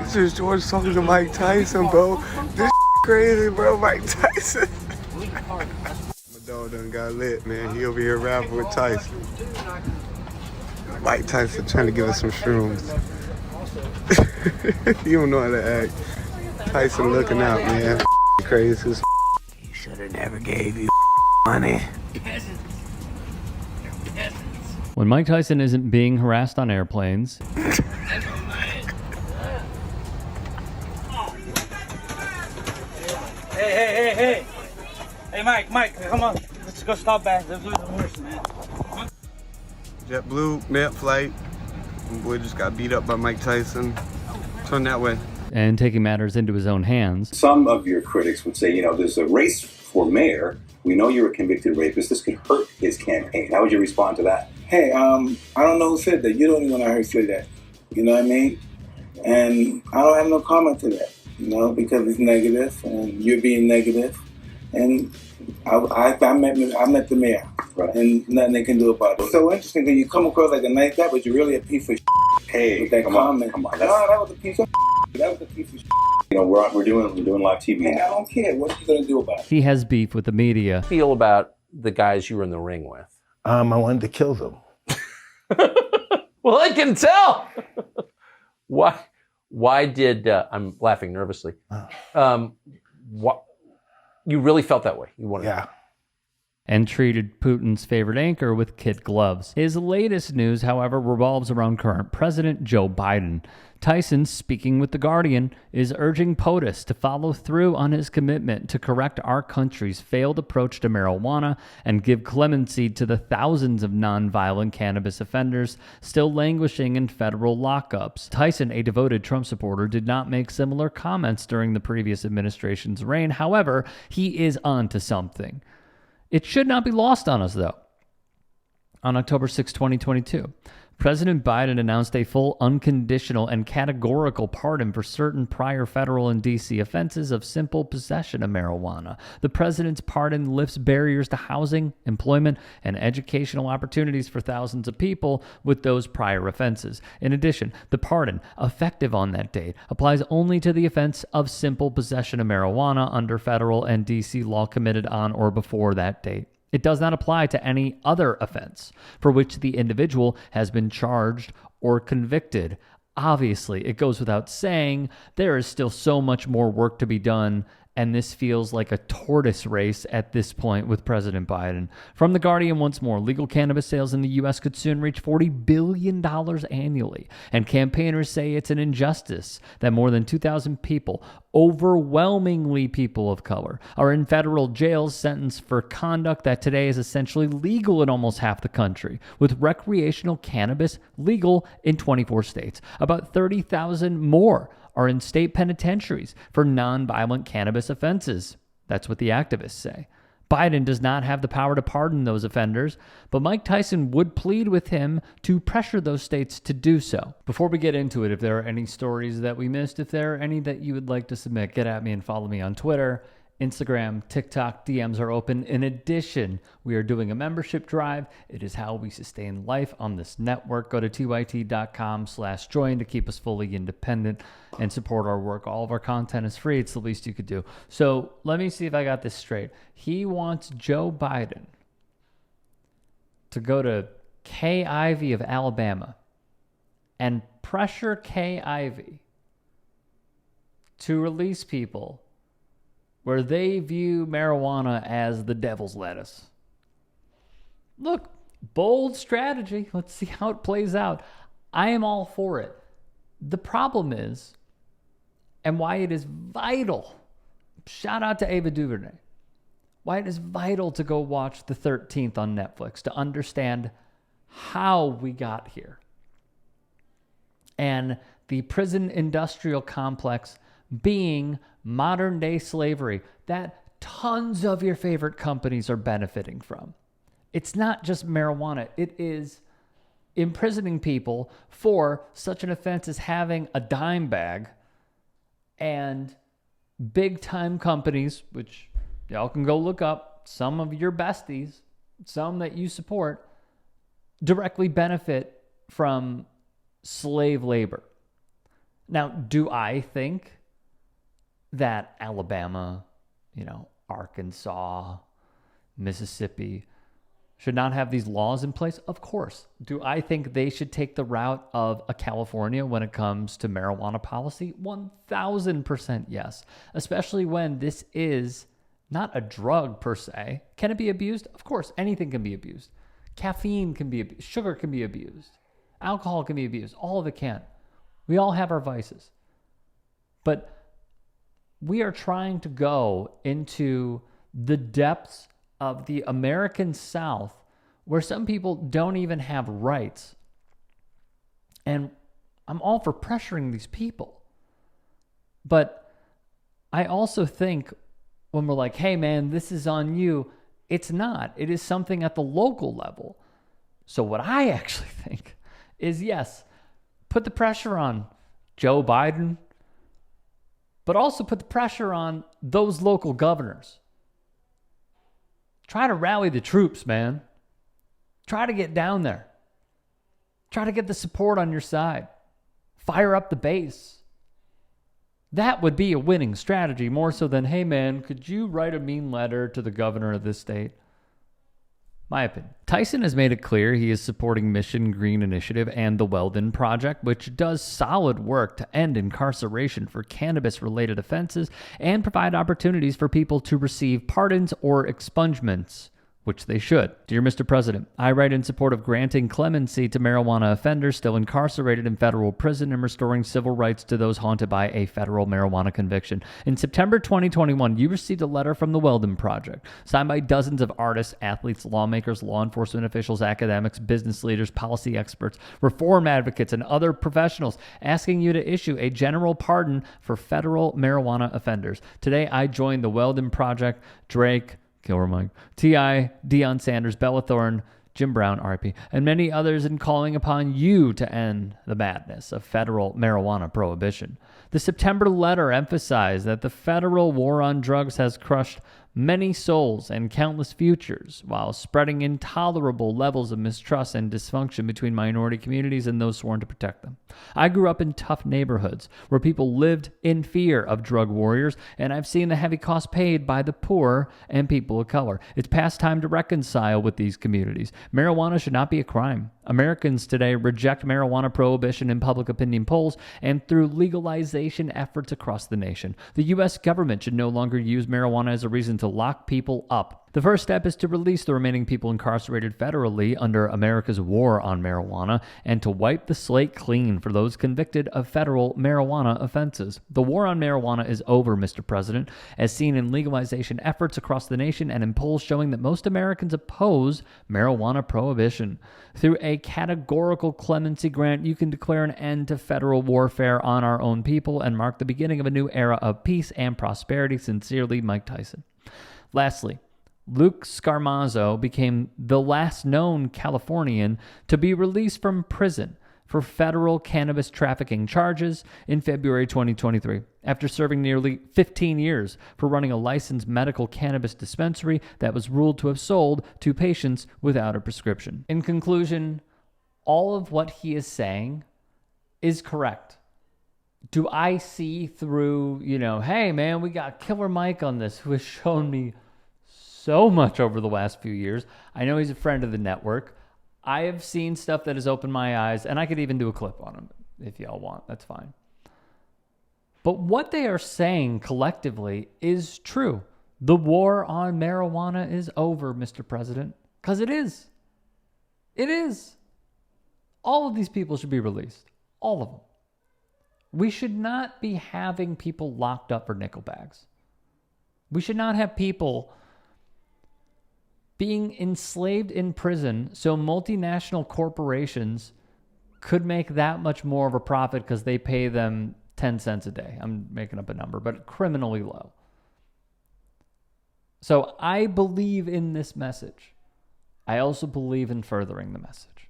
This is George talking to Mike Tyson, bro. This crazy, bro. Mike Tyson. My dog done got lit, man. He over here rapping with Tyson. Mike Tyson trying to give us some shrooms. You don't know how to act. Tyson looking out, man. Crazy. He should have never gave you money. When Mike Tyson isn't being harassed on airplanes, Hey, Mike, come on. Let's go stop back. Let's do the horse, man. JetBlue, net flight. Boy just got beat up by Mike Tyson. Turn that way. and taking matters into his own hands. Some of your critics would say, there's a race for mayor. We know you're a convicted rapist. This could hurt his campaign. How would you respond to that? Hey, I don't know who said that. You're the only one I heard say that. You know what I mean? And I don't have no comment to that, because it's negative and you're being negative. And I met the mayor, right, and nothing they can do about it. So interesting that you come across like a nice guy, but you're really a piece of shit. Hey, with that comment. Come on. No, that was a piece of shit. That was a piece of shit. We're doing live TV. Hey, I don't care. What are you gonna do about it? He has beef with the media. Feel about the guys you were in the ring with? I wanted to kill them. Well, I can tell. Why did I'm laughing nervously? What you really felt that way? You wanted, yeah. And treated Putin's favorite anchor with kid gloves. His latest news, however, revolves around current President Joe Biden. Tyson, speaking with The Guardian, is urging POTUS to follow through on his commitment to correct our country's failed approach to marijuana and give clemency to the thousands of nonviolent cannabis offenders still languishing in federal lockups. Tyson, a devoted Trump supporter, did not make similar comments during the previous administration's reign. However, he is on to something. It should not be lost on us, though. On October 6, 2022, President Biden announced a full, unconditional, and categorical pardon for certain prior federal and D.C. offenses of simple possession of marijuana. The president's pardon lifts barriers to housing, employment, and educational opportunities for thousands of people with those prior offenses. In addition, the pardon, effective on that date, applies only to the offense of simple possession of marijuana under federal and D.C. law committed on or before that date. It does not apply to any other offense for which the individual has been charged or convicted. Obviously, it goes without saying, there is still so much more work to be done, and this feels like a tortoise race at this point with President Biden. From The Guardian once more, legal cannabis sales in the U.S. could soon reach $40 billion annually, and campaigners say it's an injustice that more than 2,000 people, overwhelmingly people of color, are in federal jails sentenced for conduct that today is essentially legal in almost half the country, with recreational cannabis legal in 24 states. About 30,000 more are in state penitentiaries for nonviolent cannabis offenses. That's what the activists say. Biden does not have the power to pardon those offenders, but Mike Tyson would plead with him to pressure those states to do so. Before we get into it, if there are any stories that we missed, if there are any that you would like to submit, get at me and follow me on Twitter, Instagram, TikTok. DMs are open. In addition, we are doing a membership drive. It is how we sustain life on this network. Go to tyt.com/join to keep us fully independent and support our work. All of our content is free. It's the least you could do. So let me see if I got this straight. He wants Joe Biden to go to Kay Ivey of Alabama and pressure Kay Ivey to release people where they view marijuana as the devil's lettuce. Look, bold strategy. Let's see how it plays out. I am all for it. The problem is, and why it is vital, shout out to Ava DuVernay, why it is vital to go watch The 13th on Netflix to understand how we got here. And the prison industrial complex being modern day slavery that tons of your favorite companies are benefiting from. It's not just marijuana. It is imprisoning people for such an offense as having a dime bag, and big time companies, which y'all can go look up, some of your besties, some that you support, directly benefit from slave labor. Now, do I think that Alabama, Arkansas, Mississippi should not have these laws in place? Of course. Do I think they should take the route of a California when it comes to marijuana policy? 1000% yes. Especially when this is not a drug per se. Can it be abused? Of course, anything can be abused. Caffeine can be abused. Sugar can be abused. Alcohol can be abused. All of it can. We all have our vices. But we are trying to go into the depths of the American South where some people don't even have rights. And I'm all for pressuring these people. But I also think when we're like, hey man, this is on you, it's not. It is something at the local level. So what I actually think is, yes, put the pressure on Joe Biden, but also put the pressure on those local governors. Try to rally the troops, man. Try to get down there. Try to get the support on your side. Fire up the base. That would be a winning strategy, more so than, hey man, could you write a mean letter to the governor of this state? My opinion. Tyson has made it clear he is supporting Mission Green Initiative and the Weldon Project, which does solid work to end incarceration for cannabis-related offenses and provide opportunities for people to receive pardons or expungements, which they should. Dear Mr. President, I write in support of granting clemency to marijuana offenders still incarcerated in federal prison and restoring civil rights to those haunted by a federal marijuana conviction. In September 2021, you received a letter from the Weldon Project, signed by dozens of artists, athletes, lawmakers, law enforcement officials, academics, business leaders, policy experts, reform advocates, and other professionals, asking you to issue a general pardon for federal marijuana offenders. Today, I joined the Weldon Project, Drake, Killer Mike, T.I., Deion Sanders, Bella Thorne, Jim Brown, RIP, and many others in calling upon you to end the madness of federal marijuana prohibition. The September letter emphasized that the federal war on drugs has crushed many souls and countless futures, while spreading intolerable levels of mistrust and dysfunction between minority communities and those sworn to protect them. I grew up in tough neighborhoods where people lived in fear of drug warriors, and I've seen the heavy cost paid by the poor and people of color. It's past time to reconcile with these communities. Marijuana should not be a crime. Americans today reject marijuana prohibition in public opinion polls and through legalization efforts across the nation. The U.S. government should no longer use marijuana as a reason to lock people up. The first step is to release the remaining people incarcerated federally under America's war on marijuana and to wipe the slate clean for those convicted of federal marijuana offenses. The war on marijuana is over, Mr. President, as seen in legalization efforts across the nation and in polls showing that most Americans oppose marijuana prohibition. Through a categorical clemency grant, you can declare an end to federal warfare on our own people and mark the beginning of a new era of peace and prosperity. Sincerely, Mike Tyson. Lastly, Luke Scarmazzo became the last known Californian to be released from prison for federal cannabis trafficking charges in February 2023, after serving nearly 15 years for running a licensed medical cannabis dispensary that was ruled to have sold to patients without a prescription. In conclusion, all of what he is saying is correct. Do I see through, hey man, we got Killer Mike on this, who has shown me so much over the last few years. I know he's a friend of the network. I have seen stuff that has opened my eyes, and I could even do a clip on him if y'all want. That's fine. But what they are saying collectively is true. The war on marijuana is over, Mr. President, because it is. It is. All of these people should be released. All of them. We should not be having people locked up for nickel bags. We should not have people being enslaved in prison so multinational corporations could make that much more of a profit because they pay them 10 cents a day. I'm making up a number, but criminally low. So I believe in this message. I also believe in furthering the message.